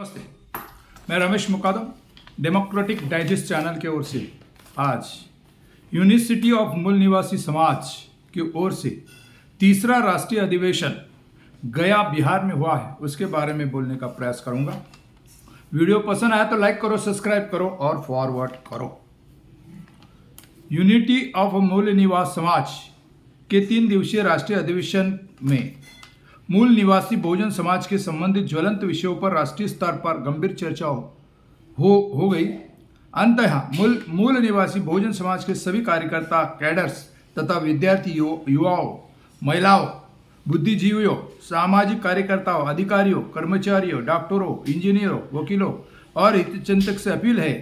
नमस्ते, मैं रमेश मुकादम democratic digest channel की ओर से आज यूनिवर्सिटी ऑफ मूल निवासी समाज की ओर से तीसरा राष्ट्रीय अधिवेशन गया बिहार में हुआ है उसके बारे में बोलने का प्रयास करूंगा। वीडियो पसंद आया तो लाइक करो, सब्सक्राइब करो और फॉरवर्ड करो। यूनिटी ऑफ मूल निवास समाज के 3 दिवसीय राष्ट्रीय अधिवेशन में मूल निवासी बहुजन समाज के संबंधित ज्वलंत विषयों पर राष्ट्रीय स्तर पर गंभीर चर्चा हो गई। अंततः मूल निवासी बहुजन समाज के सभी कार्यकर्ता, कैडर्स तथा विद्यार्थी, युवाओं, महिलाओं, बुद्धिजीवियों, सामाजिक कार्यकर्ताओं, अधिकारियों, कर्मचारियों, डॉक्टरों, इंजीनियरों, वकीलों और हितचिंतक से अपील है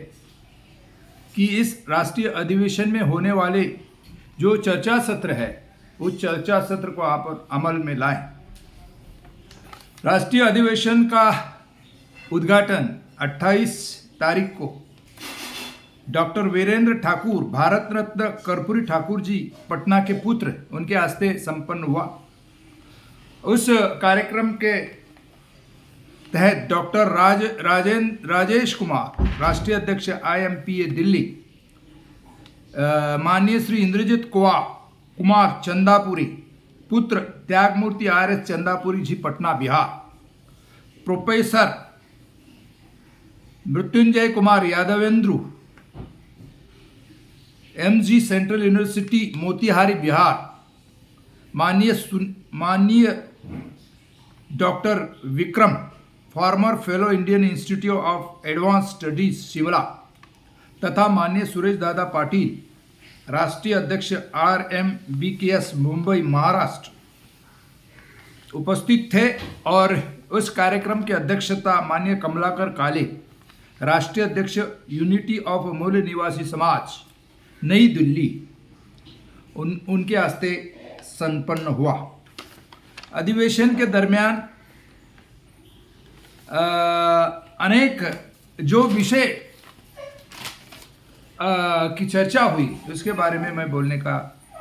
कि इस राष्ट्रीय अधिवेशन में होने वाले जो चर्चा सत्र है उस चर्चा सत्र को आप अमल में लाएं। राष्ट्रीय अधिवेशन का उद्घाटन 28 तारीख को डॉक्टर वीरेंद्र ठाकुर, भारत रत्न कर्पूरी ठाकुर जी पटना के पुत्र, उनके हस्ते संपन्न हुआ। उस कार्यक्रम के तहत डॉक्टर राजेश कुमार, राष्ट्रीय अध्यक्ष IMPA दिल्ली, माननीय श्री इंद्रजीत कुमार चंदापुरी, पुत्र त्यागमूर्ति RS Chandapuri ji, Patna Bihar, professor Mrityunjay Kumar Yadavendra, MG central university Motihari Bihar, माननीय doctor Vikram, former fellow Indian institute of advance studies Shimla, तथा माननीय सुरेश दादा पाटिल, राष्ट्रीय अध्यक्ष RMBKS मुंबई महाराष्ट्र, उपस्थित थे। और उस कार्यक्रम की अध्यक्षता माननीय कमलाकर काले, राष्ट्रीय अध्यक्ष यूनिटी ऑफ मूल निवासी समाज नई दिल्ली, उनके हस्ते संपन्न हुआ। अधिवेशन के दरमियान अनेक जो विषय की चर्चा हुई उसके बारे में मैं बोलने का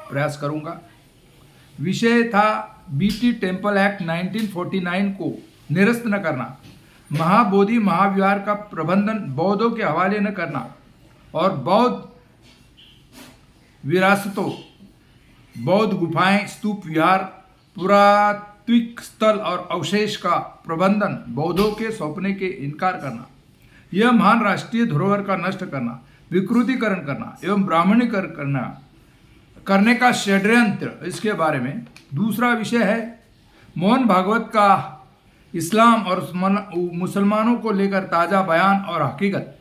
प्रयास करूंगा। विषय था BT टेम्पल एक्ट 1949 को निरस्त न करना, महाबोधि महाविहार का प्रबंधन बौद्धों के हवाले न करना और बौद्ध विरासतों, बौद्ध गुफाएं, स्तूप, विहार, पुरातात्विक स्थल और अवशेष का प्रबंधन बौद्धों के सौंपने के इनकार करना, यह महान राष्ट्रीय धरोहर का नष्ट करना, विकृतीकरण करना एवं ब्राह्मणीकरण करने का षड्यंत्र, इसके बारे में। दूसरा विषय है मोहन भागवत का इस्लाम और मुसलमानों को लेकर ताज़ा बयान और हकीकत,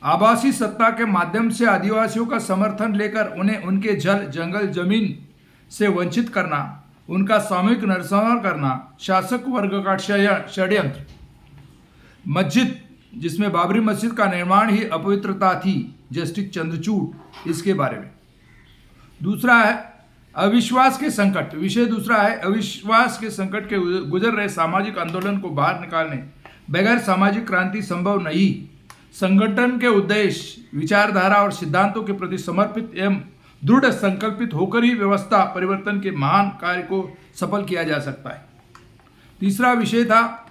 आभासी सत्ता के माध्यम से आदिवासियों का समर्थन लेकर उन्हें उनके जल, जंगल, जमीन से वंचित करना, उनका सामूहिक नरसंहार करना, शासक वर्ग का षड्यंत्र, मस्जिद जिसमें बाबरी मस्जिद का निर्माण ही अपवित्रता थी, जस्टिस चंद्रचूड़, इसके बारे में। दूसरा है अविश्वास के संकट, विषय दूसरा है अविश्वास के संकट के गुजर रहे सामाजिक आंदोलन को बाहर निकालने बगैर सामाजिक क्रांति संभव नहीं। संगठन के उद्देश्य, विचारधारा और सिद्धांतों के प्रति समर्पित एवं दृढ़ संकल्पित होकर ही व्यवस्था परिवर्तन के महान कार्य को सफल किया जा सकता है। तीसरा विषय था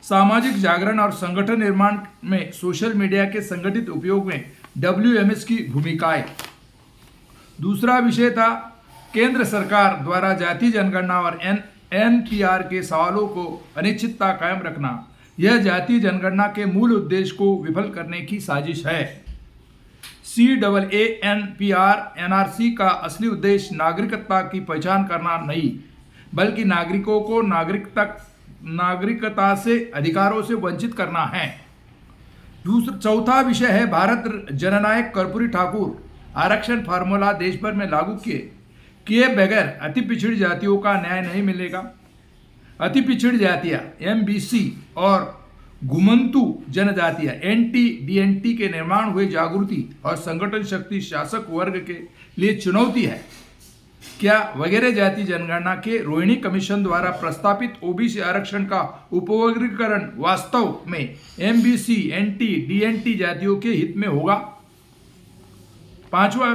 सामाजिक जागरण और संगठन निर्माण में सोशल मीडिया के संगठित उपयोग में WMS की भूमिकाएं। दूसरा विषय था केंद्र सरकार द्वारा जाति जनगणना और NPR के सवालों को अनिश्चितता कायम रखना, यह जाति जनगणना के मूल उद्देश्य को विफल करने की साजिश है। CAANPR NRC का असली उद्देश्य नागरिकता की पहचान करना नहीं, बल्कि नागरिकों को नागरिकता से अधिकारों से वंचित करना है। चौथा विषय है भारत जननायक कर्पूरी ठाकुर आरक्षण फार्मूला देश भर में लागू किए बगैर अति पिछड़ी जातियों का न्याय नहीं मिलेगा। अति पिछड़ी जातियाँ MBC और घुमंतु जनजातियाँ NT-DNT के निर्माण हुए जागृति और संगठन शक्ति शासक वर्ग के लिए चुनौती है। क्या वगैरह जाति जनगणना के रोहिणी कमीशन द्वारा प्रस्तापित OBC आरक्षण का उपवर्गीकरण वास्तव में MBC, NT, DNT जातियों के हित में होगा? पांचवा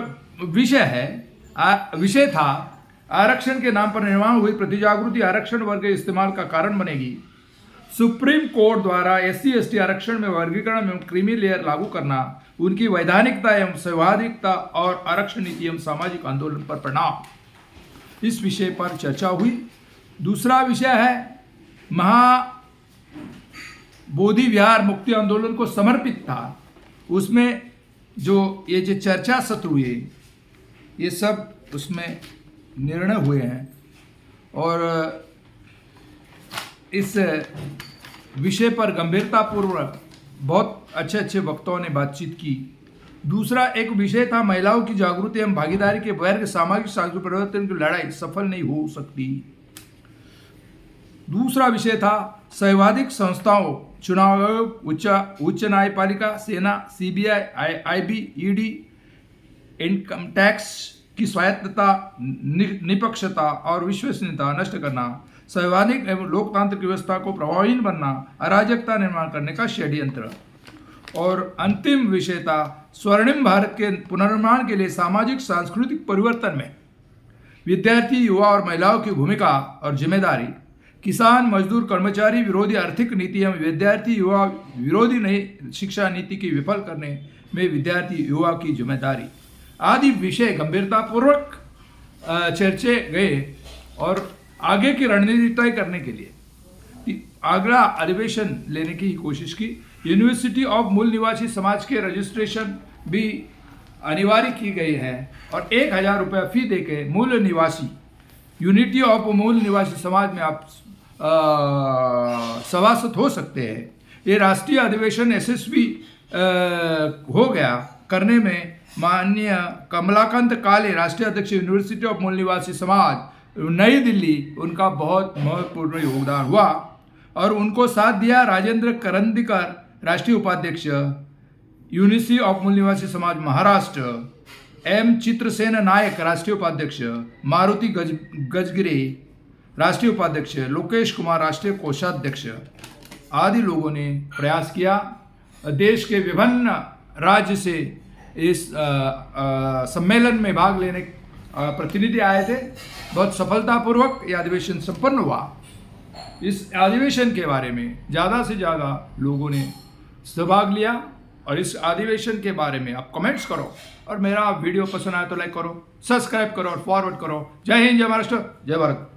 विषय था आरक्षण के नाम पर निर्माण हुई प्रतिजागृति आरक्षण वर्ग के इस्तेमाल का कारण बनेगी। सुप्रीम कोर्ट द्वारा SC/ST आरक्षण में वर्गीकरण एवं क्रीमी लेयर लागू करना, उनकी वैधानिकता एवं संवैधानिकता और आरक्षण नीति एवं सामाजिक आंदोलन पर परिणाम, इस विषय पर चर्चा हुई। दूसरा विषय है बोधि विहार मुक्ति आंदोलन को समर्पित था। उसमें जो चर्चा सत्र हुए, ये सब उसमें निर्णय हुए हैं और इस विषय पर गंभीरतापूर्वक बहुत अच्छे वक्ताओं ने बातचीत की। दूसरा एक विषय था महिलाओं की जागृति एवं भागीदारी के बगैर सामाजिक सांस्कृतिक परिवर्तन की लड़ाई सफल नहीं हो सकती। दूसरा विषय था संवैधानिक संस्थाओं, चुनाव आयोग, उच्च न्यायपालिका, सेना, CBI, IB, ED, income tax की स्वायत्तता, निष्पक्षता और विश्वसनीयता नष्ट करना, संवैधानिक एवं लोकतांत्रिक व्यवस्था को प्रभावहीन बनना, अराजकता निर्माण करने का षड्यंत्र। और अंतिम विषय था स्वर्णिम भारत के पुनर्निर्माण के लिए सामाजिक सांस्कृतिक परिवर्तन में विद्यार्थी, युवा और महिलाओं की भूमिका और जिम्मेदारी, किसान, मजदूर, कर्मचारी विरोधी आर्थिक नीति एवं विद्यार्थी युवा विरोधी नई शिक्षा नीति की विफल करने में विद्यार्थी युवा की जिम्मेदारी आदि विषय गंभीरतापूर्वक चर्चे गए और आगे की रणनीति तय करने के लिए अगला अधिवेशन लेने की कोशिश की। यूनिवर्सिटी ऑफ मूल निवासी समाज के रजिस्ट्रेशन भी अनिवार्य की गई है और 1000 रुपये फी देके मूल निवासी यूनिटी ऑफ मूल निवासी समाज में आप सभासद हो सकते हैं। ये राष्ट्रीय अधिवेशन यशस्वी हो गया करने में माननीय कमलाकांत काले, राष्ट्रीय अध्यक्ष यूनिवर्सिटी ऑफ मूल निवासी समाज नई दिल्ली, उनका बहुत महत्वपूर्ण योगदान हुआ। और उनको साथ दिया राजेंद्र करंदीकर, राष्ट्रीय उपाध्यक्ष यूनिवर्सिटी ऑफ मूल निवासी समाज महाराष्ट्र, M चित्रसेन नायक, राष्ट्रीय उपाध्यक्ष, मारुति गजगिरे, राष्ट्रीय उपाध्यक्ष, लोकेश कुमार, राष्ट्रीय कोषाध्यक्ष आदि लोगों ने प्रयास किया। देश के विभिन्न राज्य से इस सम्मेलन में भाग लेने प्रतिनिधि आए थे। बहुत सफलतापूर्वक यह अधिवेशन संपन्न हुआ। इस अधिवेशन के बारे में ज़्यादा से ज़्यादा लोगों ने सहभाग लिया और इस अधिवेशन के बारे में आप कमेंट्स करो और मेरा वीडियो पसंद आए तो लाइक करो, सब्सक्राइब करो और फॉरवर्ड करो। जय हिंद, जय महाराष्ट्र, जय भारत।